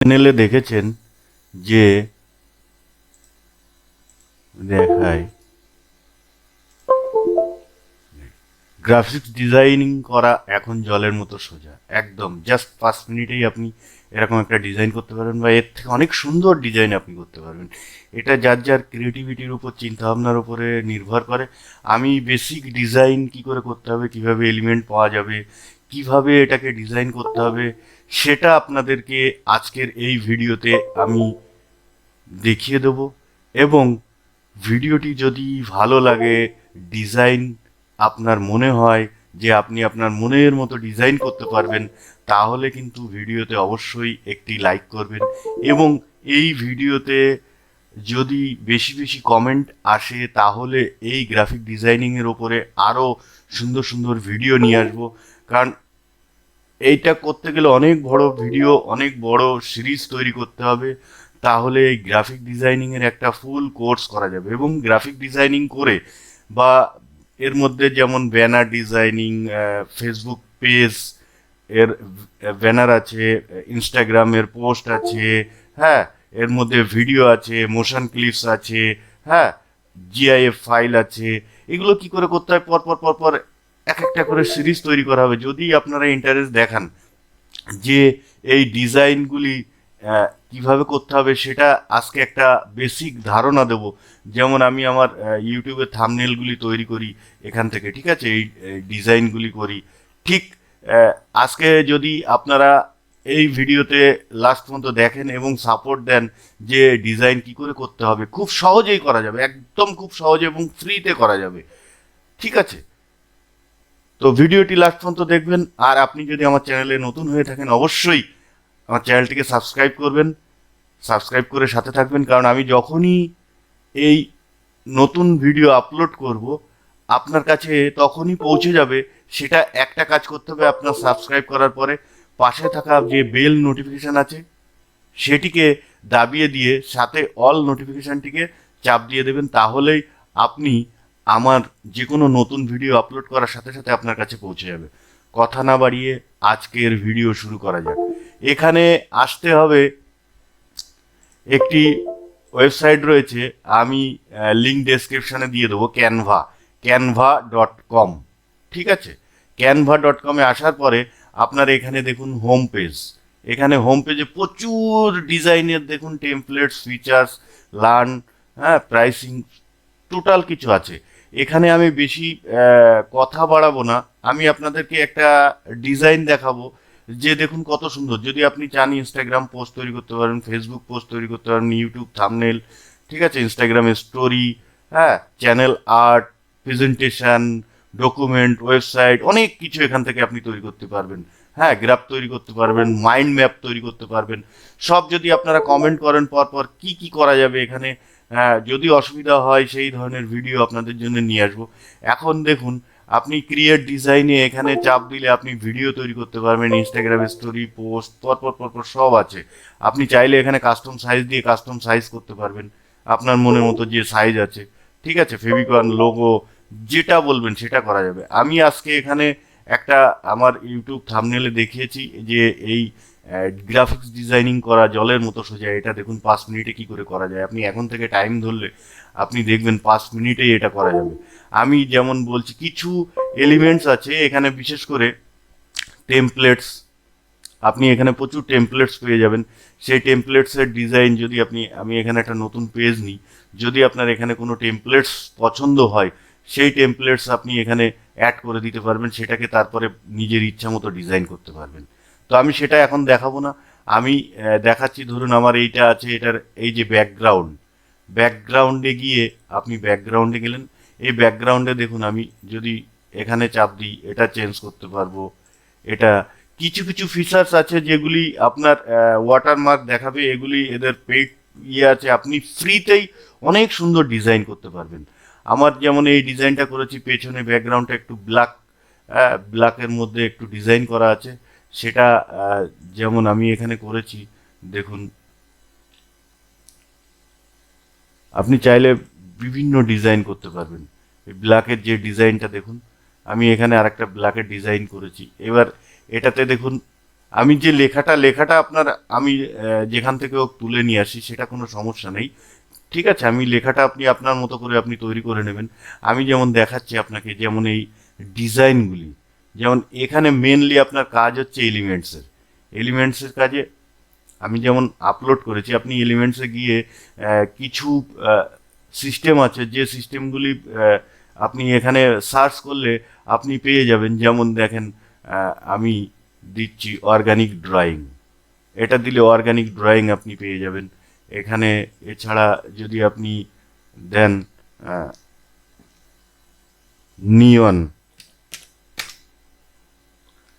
চ্যানেলে দেখেছেন যে দেখায় গ্রাফিক্স ডিজাইনিং করা এখন জলের মতো সোজা। একদম জাস্ট 5 মিনিটেই আপনি এরকম একটা ডিজাইন করতে পারবেন, বা এর থেকে অনেক সুন্দর ডিজাইন আপনি করতে পারবেন। এটা যার যার ক্রিয়েটিভিটির উপর, চিন্তা ভাবনার উপরে নির্ভর করে। আমি বেসিক ডিজাইন কি করে করতে হবে, কিভাবে এলিমেন্ট পাওয়া যাবে, কিভাবে এটাকে ডিজাইন করতে হবে, সেটা আপনাদেরকে আজকের এই ভিডিওতে আমি দেখিয়ে দেবো। এবং ভিডিওটি যদি ভালো লাগে, ডিজাইন আপনার মনে হয় যে আপনি আপনার মনের মতো ডিজাইন করতে পারবেন, তাহলে কিন্তু ভিডিওতে অবশ্যই একটি লাইক করবেন। এবং এই ভিডিওতে যদি বেশি বেশি কমেন্ট আসে, তাহলে এই গ্রাফিক ডিজাইনিংয়ের ওপরে আরও সুন্দর সুন্দর ভিডিও নিয়ে আসবো। কারণ এইটা করতে গেলে অনেক বড় ভিডিও, অনেক বড় সিরিজ তৈরি করতে হবে। তাহলে এই গ্রাফিক ডিজাইনিংয়ের একটা ফুল কোর্স করা যাবে। এবং গ্রাফিক ডিজাইনিং করে, বা এর মধ্যে যেমন ব্যানার ডিজাইনিং, ফেসবুক পেজ এর ব্যানার আছে, ইনস্টাগ্রামের পোস্ট আছে, হ্যাঁ, এর মধ্যে ভিডিও আছে, মোশন ক্লিপস আছে, হ্যাঁ, জিআইএফ ফাইল আছে। এগুলো কি করে করতে হয়, পর পর পর পর এক একটা করে সিরিজ তৈরি করা হবে। যদি আপনারা ইন্টারেস্ট দেখান যে এই ডিজাইনগুলি কিভাবে করতে হবে, সেটা আজকে একটা বেসিক ধারণা দেব। যেমন আমি আমার ইউটিউবে থাম্বনেলগুলি তৈরি করি এখান থেকে, ঠিক আছে, এই ডিজাইনগুলি করি। ঠিক আজকে যদি আপনারা এই ভিডিওতে লাস্ট পর্যন্ত দেখেন এবং সাপোর্ট দেন যে ডিজাইন কি করে করতে হবে, খুব সহজেই করা যাবে, একদম খুব সহজে এবং ফ্রিতে করা যাবে, ঠিক আছে। তো ভিডিওটি লাস্ট পর্যন্ত দেখবেন। আর আপনি যদি আমার চ্যানেলে নতুন হয়ে থাকেন, অবশ্যই আমার চ্যানেলটিকে সাবস্ক্রাইব করবেন, সাবস্ক্রাইব করে সাথে থাকবেন। কারণ আমি যখনই এই নতুন ভিডিও আপলোড করব, আপনার কাছে তখনই পৌঁছে যাবে। সেটা একটা কাজ করতে হবে, আপনার সাবস্ক্রাইব করার পরে পাশে থাকা যে বেল নোটিফিকেশান আছে, সেটিকে দাবিয়ে দিয়ে সাথে অল নোটিফিকেশানটিকে চাপ দিয়ে দেবেন। তাহলেই আপনি আমার যে কোনো নতুন ভিডিও আপলোড করার সাথে সাথে আপনার কাছে পৌঁছে যাবে। কথা না বাড়িয়ে আজকের ভিডিও শুরু করা যাক। এখানে আসতে হবে, একটি ওয়েবসাইট রয়েছে, আমি লিঙ্ক ডেসক্রিপশানে দিয়ে দেবো, ক্যানভা.com, ঠিক আছে। ক্যানভা.com-এ আসার পরে আপনার এখানে দেখুন হোম পেজ। এখানে হোম পেজে প্রচুর ডিজাইনের দেখুন টেমপ্লেটস, ফিচার্স, লার্ন, হ্যাঁ, প্রাইসিং, টোটাল কিছু আছে। এখানে আমি বেশি কথা বাড়াবো না, আমি আপনাদেরকে একটা ডিজাইন দেখাবো যে দেখুন কত সুন্দর। যদি আপনি চান ইনস্টাগ্রাম পোস্ট তৈরি করতে পারেন, ফেসবুক পোস্ট তৈরি করতে পারেন, ইউটিউব থাম্বনেল, ঠিক আছে, ইনস্টাগ্রামে স্টোরি, হ্যাঁ, channel art, presentation, document, website, অনেক কিছু এখান থেকে আপনি তৈরি করতে পারবেন। হ্যাঁ, গ্রাফ তৈরি করতে পারবেন, মাইন্ড ম্যাপ তৈরি করতে পারবেন। সব যদি আপনারা কমেন্ট করেন পর পর কি কি করা যাবে এখানে, হ্যাঁ, যদি অসুবিধা হয় সেই ধরনের ভিডিও আপনাদের জন্য নিয়ে আসবো। এখন দেখুন, আপনি ক্রিয়েট ডিজাইনে এখানে চাপ দিলে আপনি ভিডিও তৈরি করতে পারবেন, ইনস্টাগ্রামে স্টোরি, পোস্ট, পরপর পরপর সব আছে। আপনি চাইলে এখানে কাস্টম সাইজ দিয়ে কাস্টম সাইজ করতে পারবেন, আপনার মনের মতো যে সাইজ আছে, ঠিক আছে, ফেভিকন, লোগো, যেটা বলবেন সেটা করা যাবে। আমি আজকে এখানে একটা আমার ইউটিউব থাম্বনেলে দেখিয়েছি যে এই গ্রাফিক্স ডিজাইনিং করা জলের মতো সোজা। এটা দেখুন 5 মিনিটে কি করে করা যায়। আপনি এখন থেকে টাইম ধরলে আপনি দেখবেন 5 মিনিটেই এটা করা যাবে। আমি যেমন বলছি, কিছু এলিমেন্টস আছে এখানে, বিশেষ করে টেমপ্লেটস। আপনি এখানে প্রচুর টেমপ্লেটস পেয়ে যাবেন। সেই টেমপ্লেটসের ডিজাইন যদি আমি এখানে একটা নতুন পেজ নিই, যদি আপনার এখানে কোনো টেমপ্লেটস পছন্দ হয়, সেই টেমপ্লেটস আপনি এখানে অ্যাড করে দিতে পারবেন, সেটাকে তারপরে নিজের ইচ্ছা মতো ডিজাইন করতে পারবেন। তো আমি সেটা এখন দেখাবো না, আমি দেখাচ্ছি। ধরুন আমার এইটা আছে, এটার এই যে ব্যাকগ্রাউন্ড, ব্যাকগ্রাউন্ডে গিয়ে আপনি ব্যাকগ্রাউন্ডে গেলেন। এই ব্যাকগ্রাউন্ডে দেখুন, আমি যদি এখানে চাপ দিই, এটা চেঞ্জ করতে পারবো। এটা কিছু কিছু ফিচার্স আছে যেগুলি আপনার ওয়াটারমার্ক দেখাবে, এগুলি এদের পেইড ইয়ে আছে। আপনি ফ্রিতেই অনেক সুন্দর ডিজাইন করতে পারবেন। আমার যেমন এই ডিজাইনটা করেছি, পেছনে ব্যাকগ্রাউন্ডটা একটু ব্ল্যাকের মধ্যে একটু ডিজাইন করা আছে। সেটা যেমন আমি এখানে করেছি, দেখুন। আপনি চাইলে বিভিন্ন ডিজাইন করতে পারবেন। এই ব্ল্যাকের যে ডিজাইনটা দেখুন, আমি এখানে আরেকটা ব্ল্যাকের ডিজাইন করেছি। এবার এটাতে দেখুন আমি যে লেখাটা আপনার আমি যেখান থেকে হোক তুলে নিয়ে আসি, সেটা কোনো সমস্যা নেই। ঠিক আছে, আমি লেখাটা আপনি আপনার মতো করে আপনি তৈরি করে নেবেন। আমি যেমন দেখাচ্ছি আপনাকে, যেমন এই ডিজাইনগুলি, যেমন এখানে মেনলি আপনার কাজ হচ্ছে এলিমেন্টসের কাজে আমি যেমন আপলোড করেছি, আপনি এলিমেন্টসে গিয়ে কিছু সিস্টেম আছে, যে সিস্টেমগুলি আপনি এখানে সার্চ করলে আপনি পেয়ে যাবেন। যেমন দেখেন, আমি দিচ্ছি অর্গানিক ড্রয়িং, এটা দিলে অর্গানিক ড্রয়িং আপনি পেয়ে যাবেন এখানে। এছাড়া যদি আপনি দেন নিয়ন,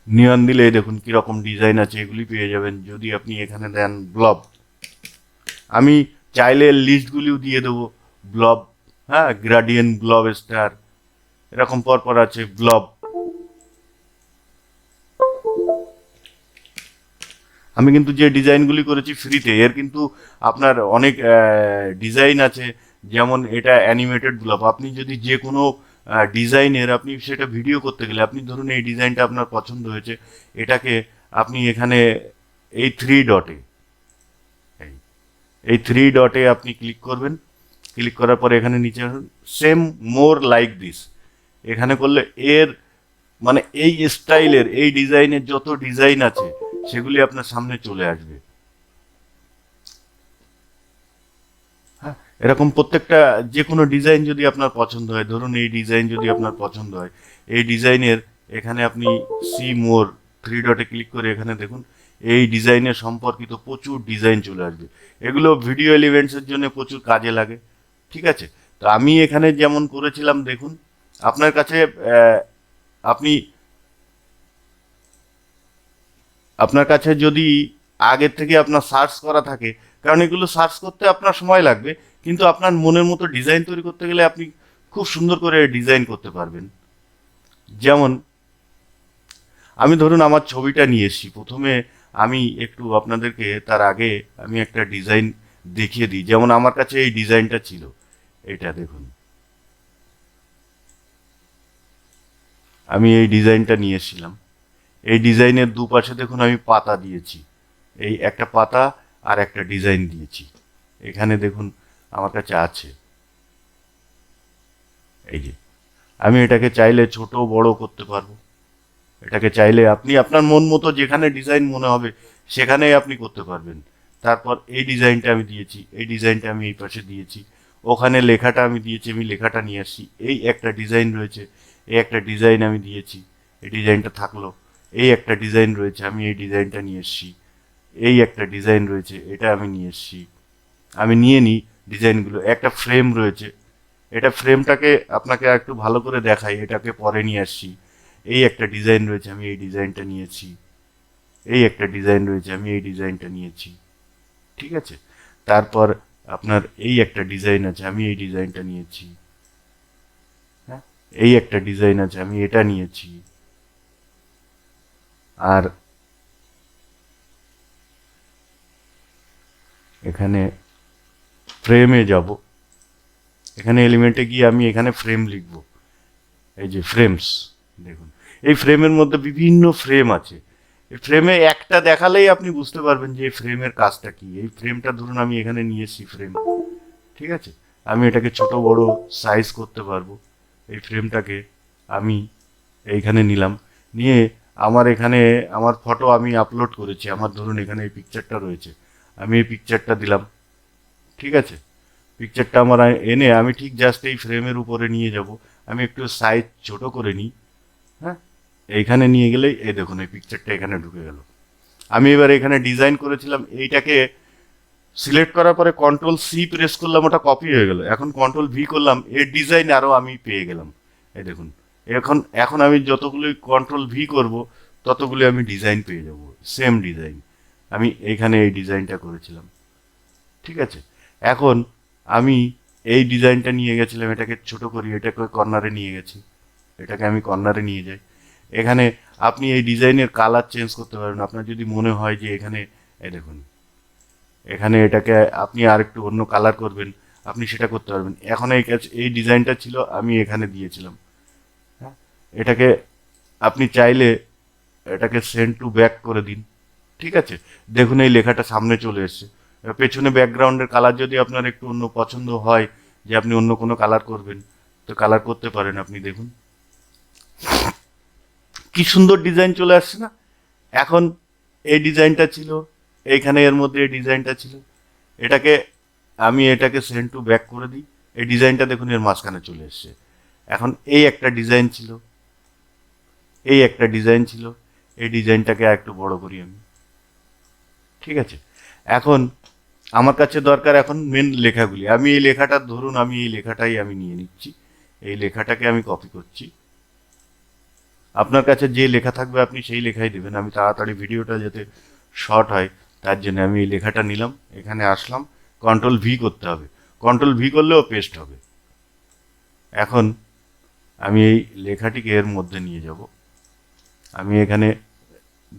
নিয়ন দিলে দেখুন কিরকম ডিজাইন আছে, এগুলি পেয়ে যাবেন। যদি আপনি এখানে দেন ব্লব, আমি চাইলে লিস্টগুলিও দিয়ে দেবো, ব্লব, হ্যাঁ, গ্রাডিয়েন্ট, ব্লব স্টার, এরকম পরপর আছে ব্লব। আমি কিন্তু যে ডিজাইনগুলি করেছি ফ্রিতে, এর কিন্তু আপনার অনেক ডিজাইন আছে। যেমন এটা অ্যানিমেটেড ব্লব, আপনি যদি যে কোনো ডিজাইনের আপনি সেটা ভিডিও করতে গেলে, আপনি ধরুন এই ডিজাইনটা আপনার পছন্দ হয়েছে, এটাকে আপনি এখানে এই থ্রি ডটে, এই এই থ্রি ডটে আপনি ক্লিক করবেন। ক্লিক করার পরে এখানে নিচে সেম মোর লাইক দিস, এখানে করলে এর মানে এই স্টাইলের, এই ডিজাইনের যত ডিজাইন আছে সেগুলি আপনার সামনে চলে আসবে। হ্যাঁ, এরকম প্রত্যেকটা যে কোনো ডিজাইন যদি আপনার পছন্দ হয়, ধরুন এই ডিজাইন যদি আপনার পছন্দ হয়, এই ডিজাইনের এখানে আপনি সি মোর থ্রি ডটে ক্লিক করে এখানে দেখুন এই ডিজাইনের সম্পর্কিত প্রচুর ডিজাইন চলে আসবে। এগুলো ভিডিও এলিমেন্টসের জন্য প্রচুর কাজে লাগে। ঠিক আছে, তো আমি এখানে যেমন করেছিলাম দেখুন, আপনার কাছে আপনি আপনার কাছে যদি আগের থেকে আপনার সার্চ করা থাকে, কারণ এগুলো সার্চ করতে আপনার সময় লাগবে, কিন্তু আপনার মনের মতো ডিজাইন তৈরি করতে গেলে আপনি খুব সুন্দর করে ডিজাইন করতে পারবেন। যেমন আমি ধরুন আমার ছবিটা নিয়ে এসেছি, প্রথমে আমি একটু আপনাদেরকে তার আগে আমি একটা ডিজাইন দেখিয়ে দিই। যেমন আমার কাছে এই ডিজাইনটা ছিল, এটা দেখুন, আমি এই ডিজাইনটা নিয়ে এসেছিলাম। এই ডিজাইনের দুপাশে দেখুন আমি পাতা দিয়েছি, এই একটা পাতা আর একটা ডিজাইন দিয়েছি। এখানে দেখুন আমার কাছে আছে, এই যে, আমি এটাকে চাইলে ছোট বড় করতে পারবো। এটাকে চাইলে আপনি আপনার মন মতো যেখানে ডিজাইন মনে হবে সেখানেই আপনি করতে পারবেন। তারপর এই ডিজাইনটা আমি দিয়েছি, এই ডিজাইনটা আমি এই পাশে দিয়েছি, ওখানে লেখাটা আমি দিয়েছি, আমি লেখাটা নিয়ে আসছি। এই একটা ডিজাইন রয়েছে, এই একটা ডিজাইন আমি দিয়েছি, এই ডিজাইনটা থাকলো। এই একটা ডিজাইন রয়েছে, আমি এই ডিজাইনটা নিয়ে এসছি। এই একটা ডিজাইন রয়েছে, এটা আমি নিয়ে এসছি। আমি নিয়ে নিই ডিজাইনগুলো। একটা ফ্রেম রয়েছে, এটা ফ্রেমটাকে আপনাকে একটু ভালো করে দেখাই, এটাকে পরে নিয়ে আসছি। এই একটা ডিজাইন রয়েছে, আমি এই ডিজাইনটা নিয়েছি। এই একটা ডিজাইন রয়েছে, আমি এই ডিজাইনটা নিয়েছি। ঠিক আছে, তারপর আপনার এই একটা ডিজাইন আছে, আমি এই ডিজাইনটা নিয়েছি। হ্যাঁ, এই একটা ডিজাইন আছে, আমি এটা নিয়েছি। আর এখানে ফ্রেমে যাব, এখানে এলিমেন্টে গিয়ে আমি এখানে ফ্রেম লিখব। এই যে ফ্রেমস, দেখুন এই ফ্রেমের মধ্যে বিভিন্ন ফ্রেম আছে। এই ফ্রেমে একটা দেখালেই আপনি বুঝতে পারবেন যে এই ফ্রেমের কাজটা কি। এই ফ্রেমটা ধরুন আমি এখানে নিয়ে এসেছি ফ্রেম, ঠিক আছে, আমি এটাকে ছোট বড় সাইজ করতে পারবো। এই ফ্রেমটাকে আমি এইখানে নিলাম, নিয়ে আমার এখানে আমার ফটো আমি আপলোড করেছি, আমার ধরুন এখানে এই পিকচারটা রয়েছে, আমি এই পিকচারটা দিলাম। ঠিক আছে, পিকচারটা আমার এনে আমি ঠিক জাস্ট এই ফ্রেমের উপরে নিয়ে যাব। আমি একটু সাইজ ছোট করে নিই, হ্যাঁ, এইখানে নিয়ে গেলেই এই দেখুন এই পিকচারটা এখানে ঢুকে গেল। আমি এবার এখানে ডিজাইন করেছিলাম, এইটাকে সিলেক্ট করার পরে কন্ট্রোল সি প্রেস করলাম, ওটা কপি হয়ে গেল। এখন কন্ট্রোল ভি করলাম, এর ডিজাইন আরও আমি পেয়ে গেলাম। এই দেখুন, এখন এখন আমি যতগুলি কন্ট্রোল ভি করব ততগুলি আমি ডিজাইন পেয়ে যাব, সেম ডিজাইন। আমি এইখানে এই ডিজাইনটা করেছিলাম। ঠিক আছে, এখন আমি এই ডিজাইনটা নিয়ে গেছিলাম, এটাকে ছোট করি, এটাকে কর্নারে নিয়ে গেছি, এটাকে আমি কর্নারে নিয়ে যাই। এখানে আপনি এই ডিজাইনের কালার চেঞ্জ করতে পারবেন। আপনার যদি মনে হয় যে এখানে এই দেখুন, এখানে এটাকে আপনি আর একটু অন্য কালার করবেন, আপনি সেটা করতে পারবেন। এখন এই ডিজাইনটা ছিল, আমি এখানে দিয়েছিলাম। হ্যাঁ, এটাকে আপনি চাইলে এটাকে সেন্ড টু ব্যাক করে দিন, ঠিক আছে, দেখুন এই লেখাটা সামনে চলে এসছে। এবার পেছনে ব্যাকগ্রাউন্ডের কালার যদি আপনার একটু অন্য পছন্দ হয়, যে আপনি অন্য কোনো কালার করবেন, তো কালার করতে পারেন। আপনি দেখুন কি সুন্দর ডিজাইন চলে আসছে না। এখন এই ডিজাইনটা ছিল এইখানে, এর মধ্যে এই ডিজাইনটা ছিল, এটাকে আমি এটাকে সেন্ড টু ব্যাক করে দিই। এই ডিজাইনটা দেখুন এর মাঝখানে চলে এসছে। এখন এই একটা ডিজাইন ছিল, এই একটা ডিজাইন ছিল, এই ডিজাইনটাকে আর একটু বড় করি আমি। ঠিক আছে, এখন আমার কাছে দরকার এখন মেন লেখাগুলি। আমি এই লেখাটা ধরুন, আমি এই লেখাটাই আমি নিয়ে নিচ্ছি, এই লেখাটাকে আমি কপি করছি। আপনার কাছে যে লেখা থাকবে আপনি সেই লেখাই দেবেন। আমি তাড়াতাড়ি ভিডিওটা যাতে শর্ট হয় তার জন্য আমি এই লেখাটা নিলাম, এখানে আসলাম, কন্ট্রোল ভি করতে হবে। কন্ট্রোল ভি করলেও পেস্ট হবে। এখন আমি এই লেখাটিকে এর মধ্যে নিয়ে যাব। আমি এখানে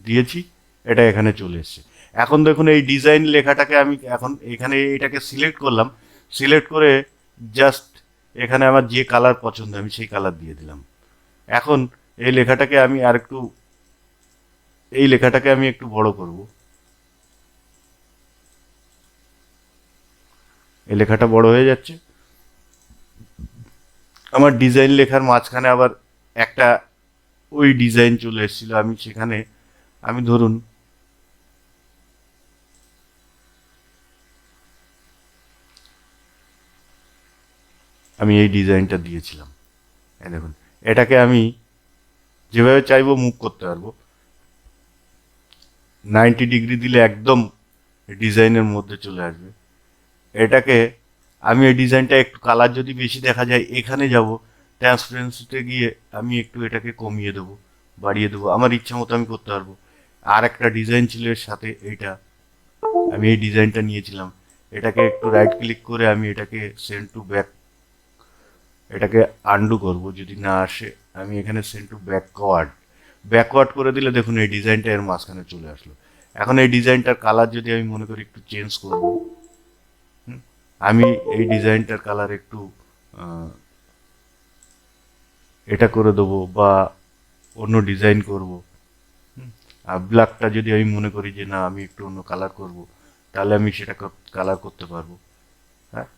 দিয়েছি, এটা এখানে চলে এসছে। এখন দেখুন এই ডিজাইন লেখাটাকে আমি এখন এখানে এটাকে সিলেক্ট করলাম, সিলেক্ট করে জাস্ট এখানে আমার যে কালার পছন্দ আমি সেই কালার দিয়ে দিলাম। এখন এই লেখাটাকে আমি আর একটু, এই লেখাটাকে আমি একটু বড় করব। এই লেখাটা বড় হয়ে যাচ্ছে। আমার ডিজাইন লেখার মাঝখানে আবার একটা ওই ডিজাইন চলে এসেছিল, আমি সেখানে আমি ধরুন আমি এই ডিজাইনটা দিয়েছিলাম। এই দেখুন, এটাকে আমি যেভাবে চাইবো মুভ করতে পারবো। 90 ডিগ্রি দিলে একদম ডিজাইনের মধ্যে চলে আসবে। এটাকে আমি এই ডিজাইনটা একটু কালার যদি বেশি দেখা যায়, এখানে যাব, ট্রান্সপারেন্সিতে গিয়ে আমি একটু এটাকে কমিয়ে দেবো, বাড়িয়ে দেবো, আমার ইচ্ছা মতো আমি করতে পারবো। আর একটা ডিজাইন ছিল এর সাথে, এইটা আমি এই ডিজাইনটা নিয়েছিলাম, এটাকে একটু রাইট ক্লিক করে আমি এটাকে সেন্ড টু ব্যাক, এটাকে আন্ডু করব। যদি না আসে আমি এখানে সেন্ড টু ব্যাকওয়ার্ড, ব্যাকওয়ার্ড করে দিলে দেখুন এই ডিজাইনটা এর মাঝখানে চলে আসলো। এখন এই ডিজাইনটার কালার যদি আমি মনে করি একটু চেঞ্জ করব, আমি এই ডিজাইনটার কালার একটু এটা করে দেবো বা অন্য ডিজাইন করব। আর ব্ল্যাকটা যদি আমি মনে করি যে না আমি একটু অন্য কালার করব, তাহলে আমি সেটা কালার করতে পারবো। হ্যাঁ,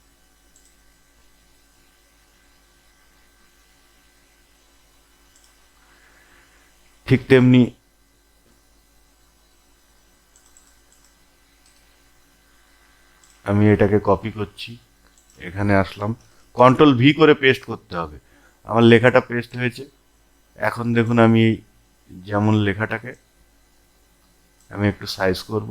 ঠিক তেমনি আমি এটাকে কপি করছি, এখানে আসলাম, কন্ট্রোল ভি করে পেস্ট করতে হবে। আমার লেখাটা পেস্ট হয়েছে। এখন দেখুন আমি এই যেমন লেখাটাকে আমি একটু সাইজ করব,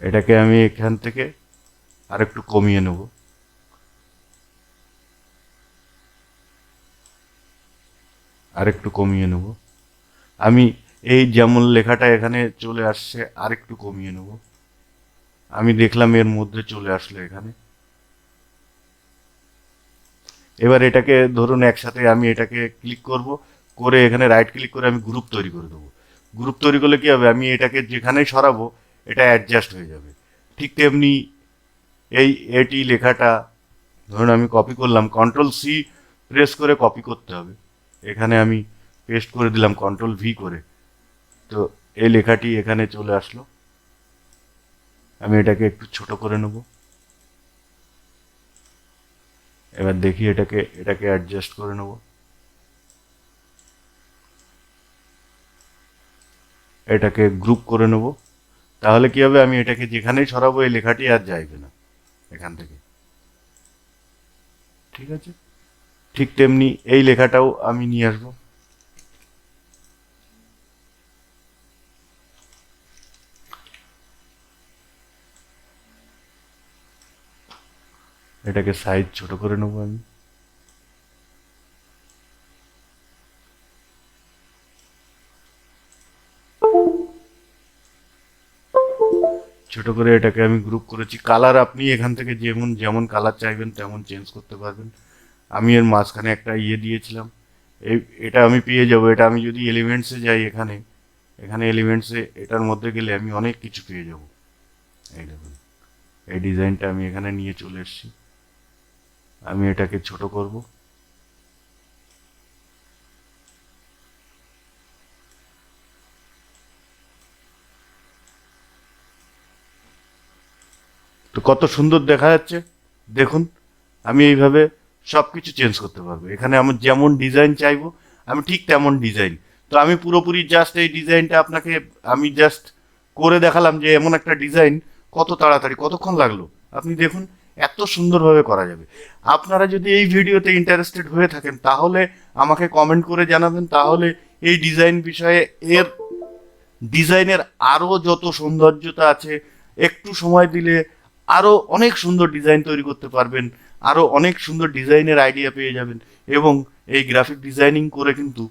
এটাকে আমি এখান থেকে আর একটু কমিয়ে নেব, আর একটু কমিয়ে নেব। আমি এই যেমন লেখাটা এখানে চলে আসছে আর একটু কমিয়ে নেব। আমি দেখলাম এর মধ্যে চলে আসলো এখানে। এবার এটাকে ধরুন একসাথে আমি এটাকে ক্লিক করব, করে এখানে রাইট ক্লিক করে আমি গ্রুপ তৈরি করে দেবো। গ্রুপ তৈরি করলে কি হবে, আমি এটাকে যেখানেই সরাবো এটা অ্যাডজাস্ট হয়ে যাবে। ঠিক তেমনি এই এটি লেখাটা ধরুন আমি কপি করলাম, কন্ট্রোল সি প্রেস করে কপি করতে হবে। এখানে আমি পেস্ট করে দিলাম কন্ট্রোল ভি করে, তো এই লেখাটি এখানে চলে আসলো। আমি এটাকে একটু ছোট করে নেব। এবার দেখি এটাকে এটাকে অ্যাডজাস্ট করে নেব। এটাকে গ্রুপ করে নেব। তাহলে কি হবে, আমি এটাকে যেখানেই সরাবো এই লেখাটি আর যাইবে না এখান থেকে। ঠিক আছে, ঠিক তেমনি এই লেখাটাও আমি নিয়ে আসবো। এটাকে সাইজ ছোট করে নেবো আমি। ছোট করে এটাকে আমি গ্রুপ করেছি। কালার আপনি এখান থেকে যেমন যেমন কালার চাইবেন তেমন চেঞ্জ করতে পারবেন। আমি এর মাঝখানে একটা ইয়ে দিয়েছিলাম, এই এটা আমি পেয়ে যাব। এটা আমি যদি এলিমেন্টসে যাই, এখানে এখানে এলিমেন্টসে এটার মধ্যে গেলে আমি অনেক কিছু পেয়ে যাব। এই দেখুন এই ডিজাইনটা আমি এখানে নিয়ে চলে এসেছি। আমি এটাকে ছোট করব। তো কত সুন্দর দেখা যাচ্ছে দেখুন। আমি এইভাবে সব কিছু চেঞ্জ করতে পারবো। এখানে আমার যেমন ডিজাইন চাইবো আমি ঠিক তেমন ডিজাইন। তো আমি পুরোপুরি জাস্ট এই ডিজাইনটা আপনাকে আমি জাস্ট করে দেখালাম যে এমন একটা ডিজাইন কত তাড়াতাড়ি, কতক্ষণ লাগলো আপনি দেখুন, এত সুন্দরভাবে করা যাবে। আপনারা যদি এই ভিডিওতে ইন্টারেস্টেড হয়ে থাকেন তাহলে আমাকে কমেন্ট করে জানাবেন, তাহলে এই ডিজাইন বিষয়ে এর ডিজাইনের আরো যত সৌন্দর্যতা আছে একটু সময় দিলে আরো অনেক সুন্দর ডিজাইন তৈরি করতে পারবেন, আরো অনেক সুন্দর ডিজাইনের আইডিয়া পেয়ে যাবেন। এবং এই গ্রাফিক ডিজাইনিং করে কিন্তু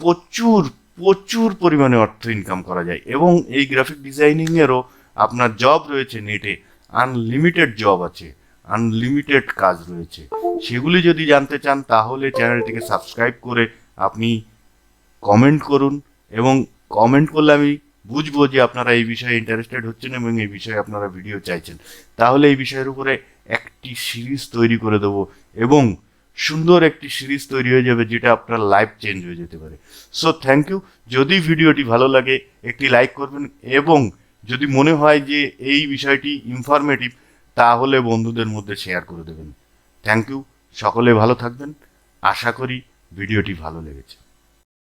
প্রচুর প্রচুর পরিমাণে অর্থ ইনকাম করা যায়। এবং এই গ্রাফিক ডিজাইনিং এরও আপনার জব রয়েছে নেটে, আনলিমিটেড জব আছে, আনলিমিটেড কাজ রয়েছে। সেগুলি যদি জানতে চান তাহলে চ্যানেলটিকে সাবস্ক্রাইব করে আপনি কমেন্ট করুন, এবং কমেন্ট করলে আমি বুঝবো যে আপনারা এই বিষয়ে ইন্টারেস্টেড হচ্ছেন এবং এই বিষয়ে আপনারা ভিডিও চাইছেন। তাহলে এই বিষয়ের উপরে একটি সিরিজ তৈরি করে দেবো, এবং সুন্দর একটি সিরিজ তৈরি হয়ে যাবে যেটা আপনার লাইফ চেঞ্জ হয়ে যেতে পারে। So thank you. যদি ভিডিওটি ভালো লাগে একটি লাইক করবেন, এবং যদি মনে হয় যে এই বিষয়টি ইনফরমেটিভ তাহলে বন্ধুদের মধ্যে শেয়ার করে দেবেন। Thank you. সকলে ভালো থাকবেন। আশা করি ভিডিওটি ভালো লেগেছে।